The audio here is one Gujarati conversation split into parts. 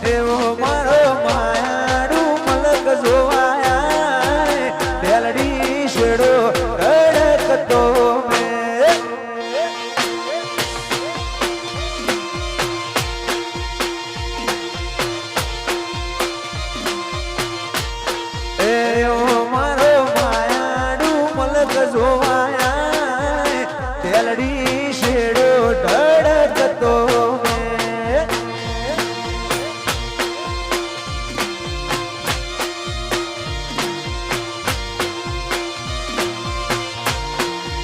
એવો મારો માયાડું મલક જોવાયા તેલડી શેડો રડકતો એવો મારો માયાડું મલક જોવાયા તેલડી શેડો ઢળકતો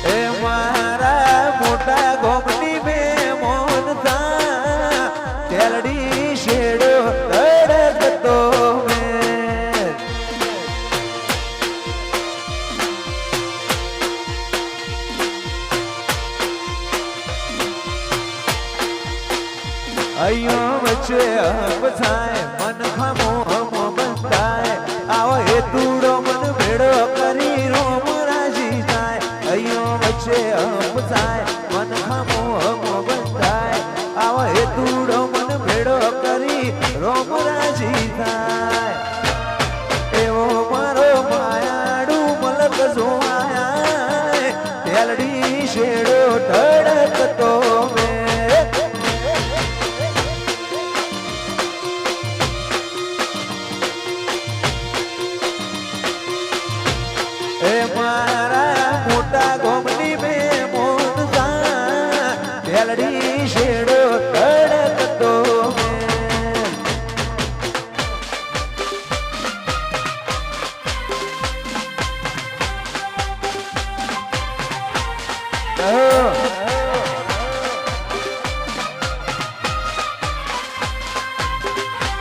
એ મારા મોટા ગોમની બે મોન થા તેલડી શેડો ઢળકતો અયો વચ્ચે હપ થાય મન ખામો હમ બંધાય આવો એ તુડો મન ભેડો કરી રોમ રાજી થાય અયો વચ્ચે હપ થાય મન ખામો હમ બંધાય આવો એ તુડો મન ભેડો કરી રોમ રાજી થાય એવો મારો માયાડું મલક જોવાયા તેલડી શેડો ઢળકતો એ મારા મોટા ગોમની બે મોન થા તેલડી શેડો ઢળકતો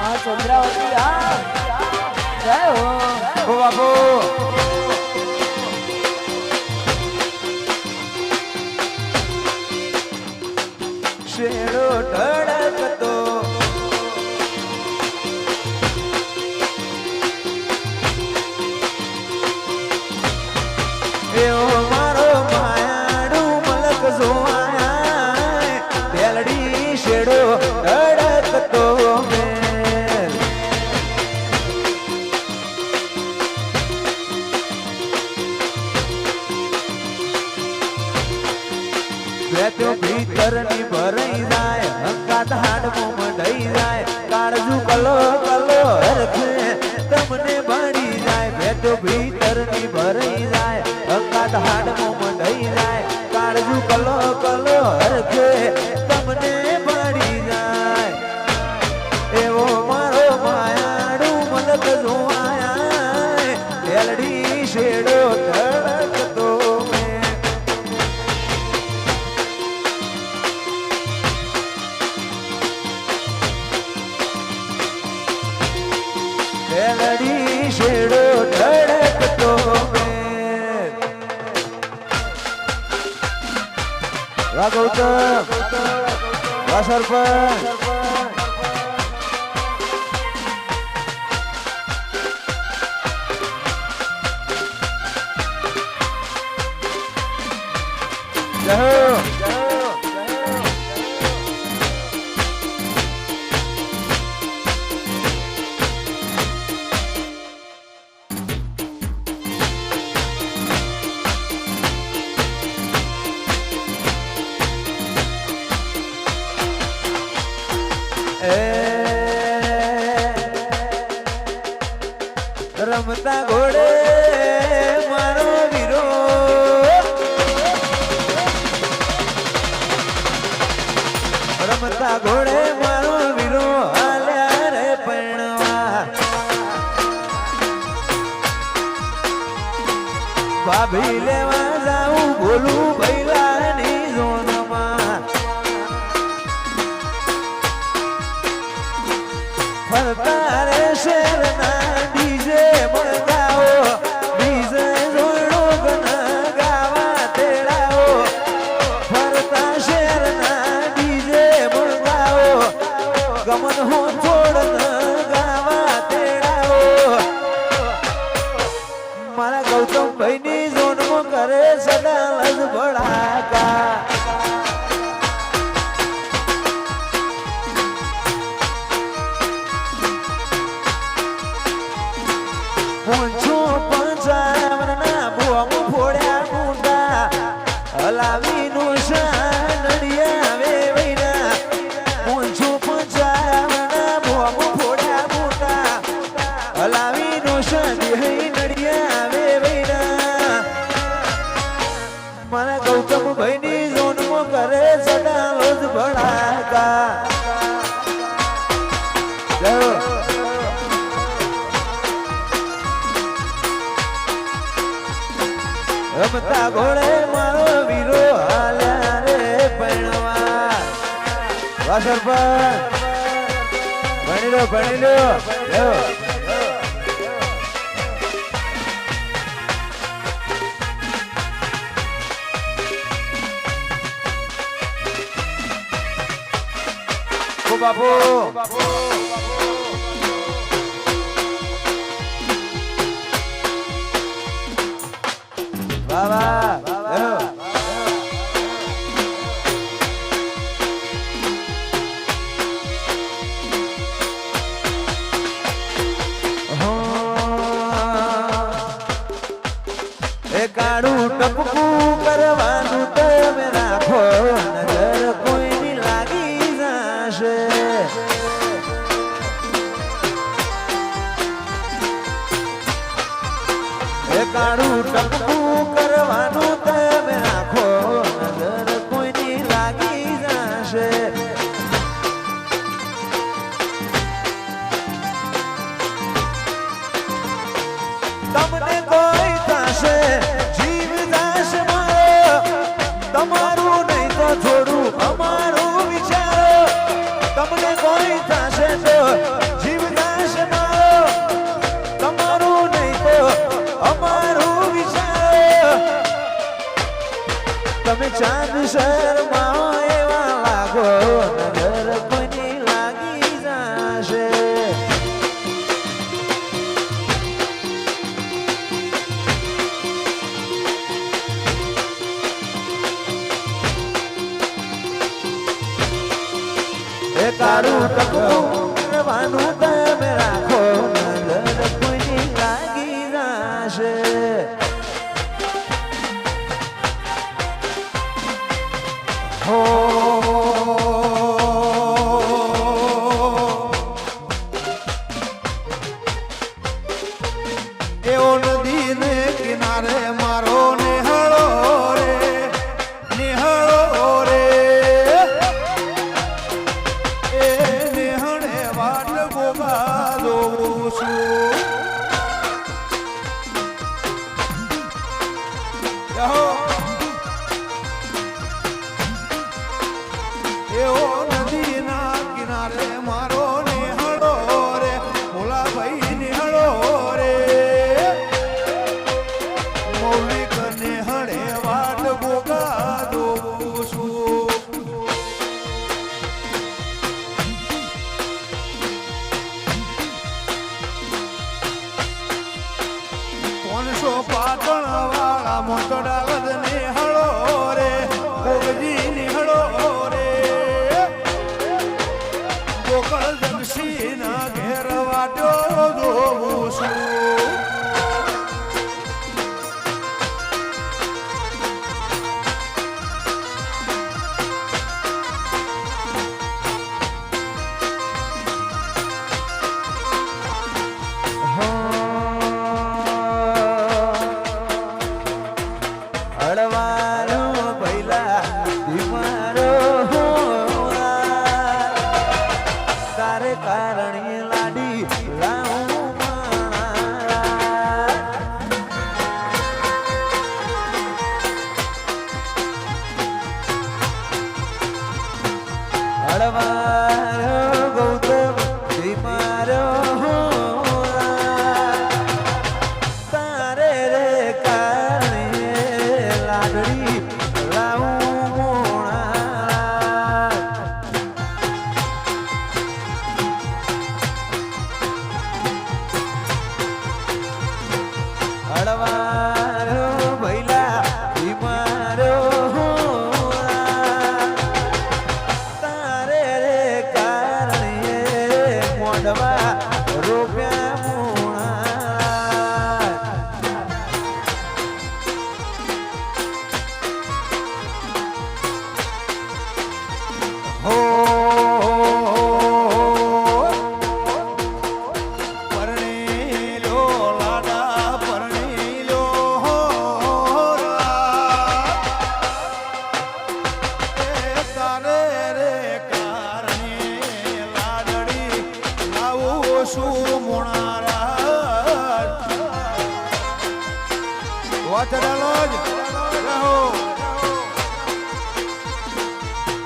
આ ચંદ્રાવતી આ જય હો બાપુ શેડો ઢળકતો એવો મારો માયાડું મલક જોવાયા તેલડી શેડો ઢળકતો બેઠો ભીતરની ભરાઈ જાય હંકાત હાડમો મંડાઈ જાય કાળજુ કલો કલો હરખે તમને બાળી જાય બેઠો ભીતરની ભરાઈ જાય હંકાત હાડમો મંડાઈ જાય કાળજુ કલો કલો હરખે તમને બાળી જાય એવો મારો માયાડું મલક જોવાયા તેલડી શેડો ઢળકતો તેલડી શેડો ઢળકતો વાહ ગૌતમ વાહ સરપંચ જય હો રમતા ઘોડે મારો વીરો રમતા ઘોડે મારો વીરો હાલ્યા રે પરણવા ભાભી લેવા જાઉં બોલું ભૈલાની ઝોનમાં ફરતા રે શેરના ડીજે મંગાવો ડીજે જોડો ગના ગાવા તેડાવો ફરતા શેરના ડીજે મંગાવો ગમન હો છોડ ગાવા તેડાવો મારા ગૌતમ ભાઈની ઝોનમાં કરે સદા લજ ભડા નશા નડિયા આવે વૈરા મોંછો પંચાવના મોમ ફોડ્યા મોટા હલાવી નશા દેહી નડિયા આવે વૈરા મારા ગૌતમ ભાઈની ઝોનમાં કરે સડાલો જ ભડાકા રમતા ઘોડે મારો વીરો હાલ્યા રે પૈણવા વાસર પર ભણી લો બાપુ બાબા એ કાળું ટપકું કરવાનું તમે રાખો નજર કોઈની લાગી જશે એ કાળું ટપકું કરવાનું તમે રાખો નજર કોઈની લાગી જશે તમને કોઈ થશે જીવ દાસ મારો તમારું નહીં તો થોડું અમારું વિચારો તમને કોઈ થશે તો જીવ દાસ મારો તમારું નહીં તો અમારું વિચારો તમે ચાંદ શર્માઓ એવા લાગો નજર કોઈની લાગી જશે એ કાળું ટપકું કરવાનું તમે રાખો નજર કોઈની લાગી જશે હો એવો નદીને કિનારે મારો નિહળો રે એ નિહળે વાટ ગોગા દોઉં છું એવો નદીના કિનારે મારો નિહળો રે ભોલા ભાઈ નિહળો રે મૌલિક નિહળે વાટ ગોગા દોઉં છું કોણસો પાટણ વાળા મોટડા વદ નિહળો રે ગોગજી નિહળો રે ગોકળ જગસી ના ઘેર વાટ્યો જોઉં છું અડવારો પહેલા ધીમારો તારે કારણે લાડી લાવું અડવારો ગૌતમ ધીમારો તારે રે કારણે લાડડી લાવું મોણા અડવારો ભૈલા ધીમારો તારે રે કા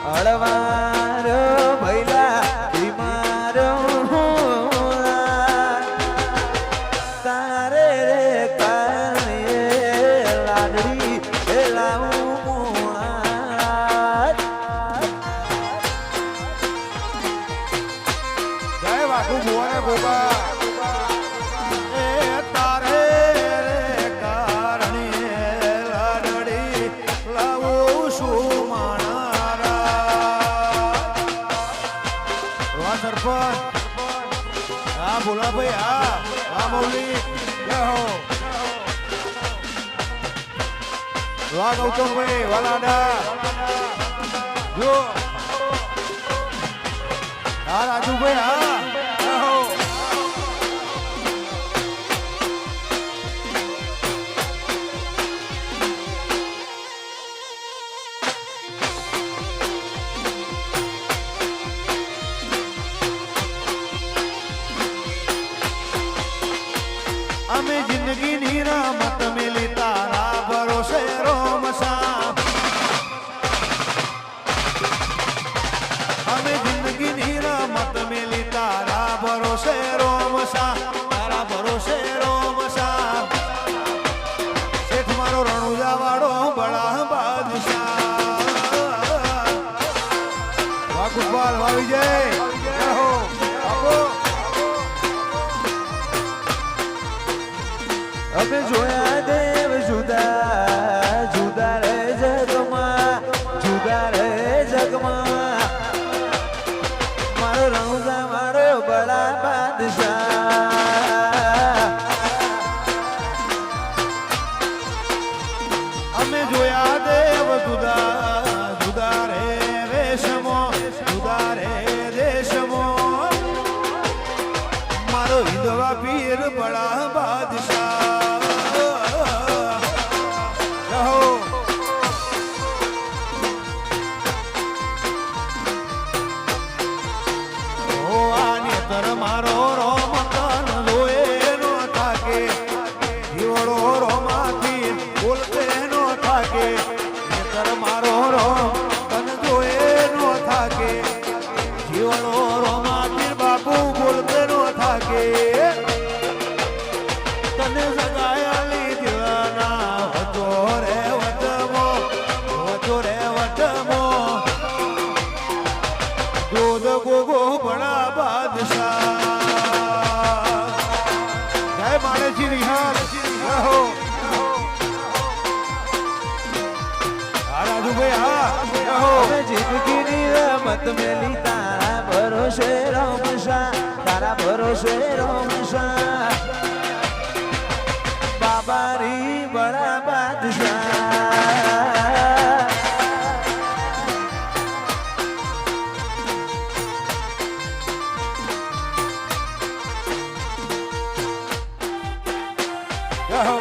અળવાર ભૈલા બીમાર તારે રે કારણે લાડડી લાવું મોણા જય વાકુ ભુવને ગોપા એ તારે રે કારણે લાડડી લાવું છું માણારા સરપંચ હા બોલા ભાઈ હા મૌલી જય હો વાહ ગૌતમભાઈ વાલાડા જો હા રાજુભાઈ હા જય હો અમે જિંદગી ની રમત મેલી તારા ભરોસે રોમસા અમે જિંદગી ની રમત મેલી તારા ભરોસે રોમસા તારા ભરોસે રોમસા શેઠ મારો રણુજા વાળો બળા બાદશાહ વાહ ગોપાલ વાહ વિજય જય હો આપો અમે જોયા દેવ જુદા જુદા રે જગમાં જુદા રે જગમાં મારો રણુજા મારો બડા બાદશાહ અમે જોયા દેવ જુદા જુદા રે રેશમો જુદા રે રેશમો મારો હિંદવા પીર બડા બાદશાહ રહો ઓ આને તર મારો રોમ તન લોએ નો થાકે જીવડો રોમાથી બોલતે નો થાકે તર મારો રોમ તન જોએ નો થાકે જીવડો રોમાથી બાપુ બોલતે નો થાકે તને સગાયાલી દિવાના હતો રે વટમો દૂધ ગોગો બડા બાદશાહ જય માણેજી નિહાલ રહો રાજુભાઈ હા રહો અમે જિંદગીની રમત મેલી તારા ભરોસે રમશા તારા ભરોસે રમશા બાબારી બડા બાદશાહ રહો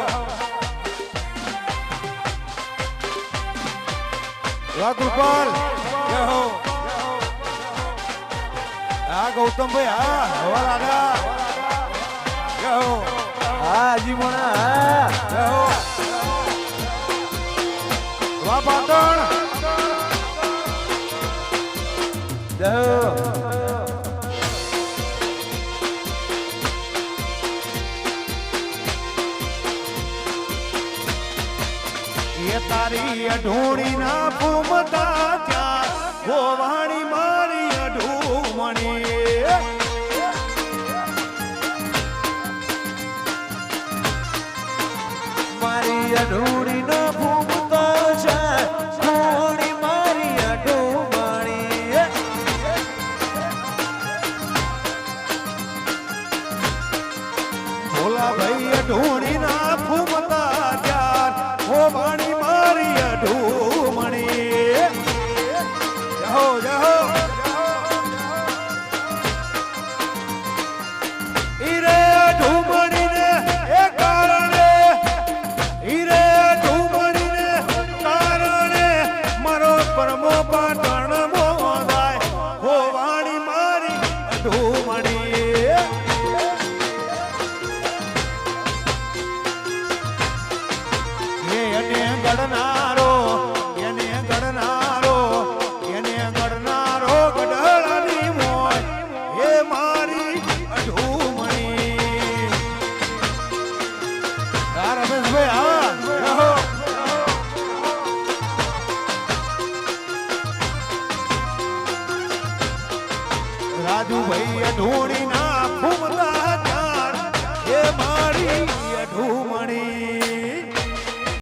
વાહ ગોપાલ જય હો હા ગૌતમભાઈ હા હવા લાડા જય હો હા જીમોણા જય હો વાહ પાટણ જય એ તારી અઢોણી ના ફૂમતા ત્યાં ગોવાણી મારી અઢૂમણી મારી અઢૂણી નો ફૂમતો છે થોડી મારી અઢૂમણી ભોલા ભાઈ અઢોણી ના ફૂમતા ત્યાર ગોવાણી મારી અઢૂમણી જહો જહો ઈરે અઢૂમણી ને એ કારણે ઈરે અઢૂમણી ને કારણે મારો પરમો પાટણ મોદાય ગોવાણી મારી અઢૂમણી એને ગણનારો એને ગણનારો એને રાજુ ભાઈ ઢોળી ના